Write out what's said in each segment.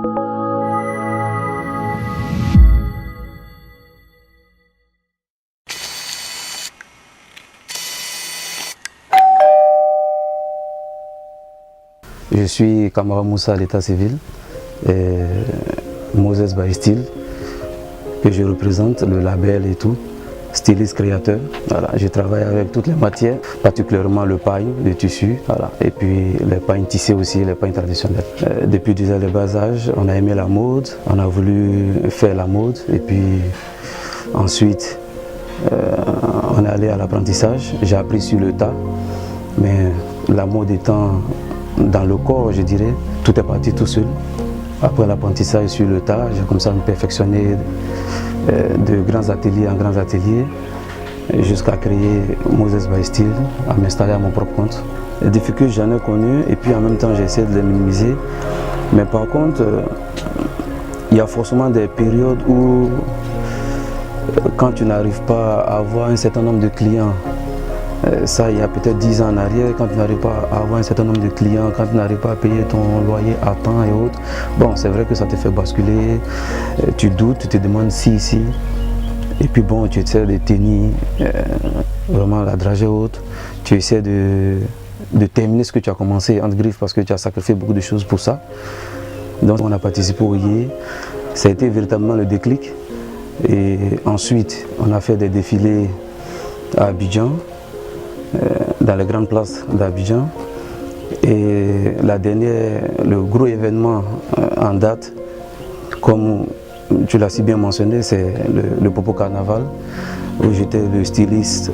Je suis Kamara Moussa à l'état civil et Moses by Style, que je représente, le label et tout, styliste créateur. Voilà, je travaille avec toutes les matières, particulièrement le pagne, le tissu, voilà, et puis les pagnes tissées aussi, les pagnes traditionnelles. Depuis déjà le bas âge, on a aimé la mode, on a voulu faire la mode et puis ensuite on est allé à l'apprentissage. J'ai appris sur le tas, mais la mode étant dans le corps, je dirais, tout est parti tout seul. Après l'apprentissage sur le tas, j'ai commencé à me perfectionner de grands ateliers en grands ateliers jusqu'à créer Moses by Style, à m'installer à mon propre compte. Les difficultés, j'en ai connues et puis en même temps, j'essaie de les minimiser. Mais par contre, il y a forcément des périodes où, quand tu n'arrives pas à avoir un certain nombre de clients, ça, il y a peut-être 10 ans en arrière, quand tu n'arrives pas à avoir un certain nombre de clients, quand tu n'arrives pas à payer ton loyer à temps et autres, bon, c'est vrai que ça te fait basculer, tu doutes, tu te demandes si, et puis bon, tu essaies de tenir vraiment la dragée haute, tu essaies de terminer ce que tu as commencé entre griffes parce que tu as sacrifié beaucoup de choses pour ça. Donc on a participé au IE, ça a été véritablement le déclic, et ensuite on a fait des défilés à Abidjan, dans les grandes places d'Abidjan, et la dernière, le gros événement en date, comme tu l'as si bien mentionné, c'est le Popo Carnaval, où j'étais le styliste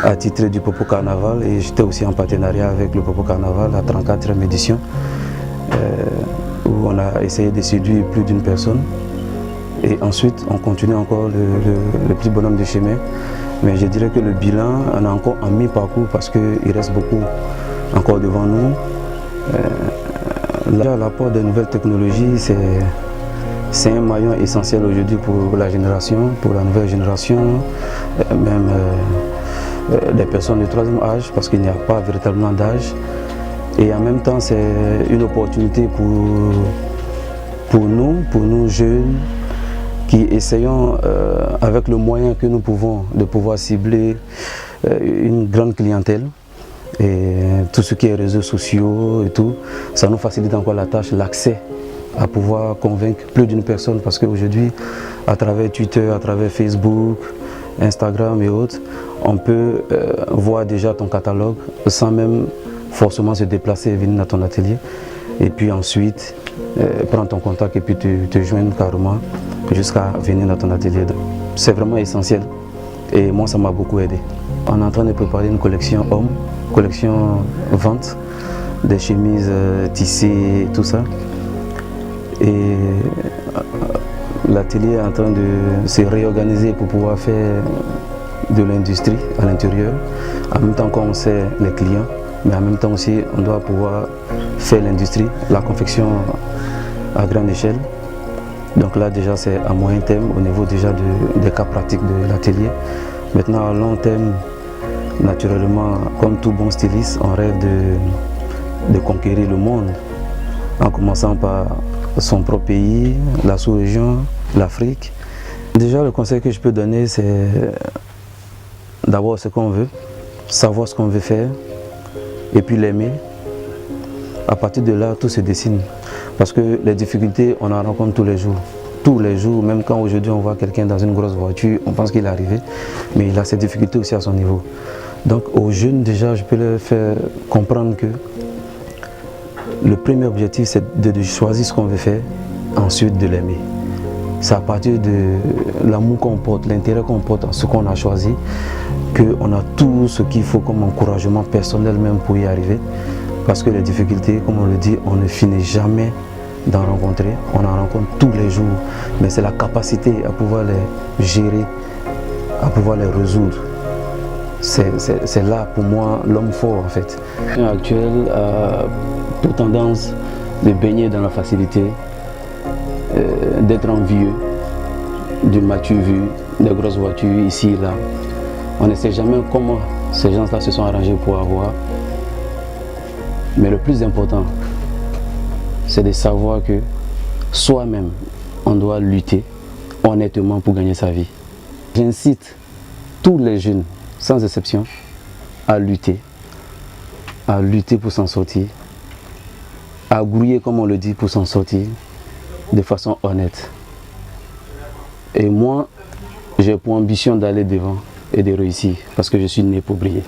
attitré du Popo Carnaval, et j'étais aussi en partenariat avec le Popo Carnaval, la 34e édition, où on a essayé de séduire plus d'une personne. Et ensuite, on continue encore le petit bonhomme de chemin. Mais je dirais que le bilan, on est encore en mi-parcours parce qu'il reste beaucoup encore devant nous. L'apport des nouvelles technologies, c'est un maillon essentiel aujourd'hui pour la génération, pour la nouvelle génération, même les personnes de troisième âge, parce qu'il n'y a pas véritablement d'âge. Et en même temps, c'est une opportunité pour nous jeunes, qui essayons avec le moyen que nous pouvons de pouvoir cibler une grande clientèle, et tout ce qui est réseaux sociaux et tout, ça nous facilite encore la tâche, l'accès à pouvoir convaincre plus d'une personne, parce qu'aujourd'hui à travers Twitter, à travers Facebook, Instagram et autres, on peut voir déjà ton catalogue sans même forcément se déplacer et venir dans ton atelier, et puis ensuite prendre ton contact et puis te joindre carrément jusqu'à venir dans ton atelier. C'est vraiment essentiel et moi ça m'a beaucoup aidé. On est en train de préparer une collection homme, collection vente, des chemises tissées, tout ça. Et l'atelier est en train de se réorganiser pour pouvoir faire de l'industrie à l'intérieur, en même temps qu'on sait les clients, mais en même temps aussi on doit pouvoir faire l'industrie, la confection à grande échelle. Donc là déjà c'est à moyen terme au niveau déjà des cas pratiques de l'atelier. Maintenant à long terme, naturellement, comme tout bon styliste, on rêve de conquérir le monde, en commençant par son propre pays, la sous-région, l'Afrique. Déjà le conseil que je peux donner, c'est d'avoir ce qu'on veut, savoir ce qu'on veut faire et puis l'aimer. À partir de là, tout se dessine. Parce que les difficultés, on en rencontre tous les jours. Tous les jours, même quand aujourd'hui on voit quelqu'un dans une grosse voiture, on pense qu'il est arrivé, mais il a ses difficultés aussi à son niveau. Donc aux jeunes, déjà, je peux leur faire comprendre que le premier objectif, c'est de choisir ce qu'on veut faire, ensuite de l'aimer. C'est à partir de l'amour qu'on porte, l'intérêt qu'on porte à ce qu'on a choisi, qu'on a tout ce qu'il faut comme encouragement personnel même pour y arriver. Parce que les difficultés, comme on le dit, on ne finit jamais d'en rencontrer. On en rencontre tous les jours, mais c'est la capacité à pouvoir les gérer, à pouvoir les résoudre. C'est là pour moi l'homme fort en fait. Actuel a pour tendance de baigner dans la facilité, d'être envieux d'une mature vue, des grosses voitures ici et là. On ne sait jamais comment ces gens-là se sont arrangés pour avoir. Mais le plus important, c'est de savoir que soi-même, on doit lutter honnêtement pour gagner sa vie. J'incite tous les jeunes, sans exception, à lutter pour s'en sortir, à grouiller comme on le dit pour s'en sortir de façon honnête. Et moi, j'ai pour ambition d'aller devant et de réussir parce que je suis né pour briller.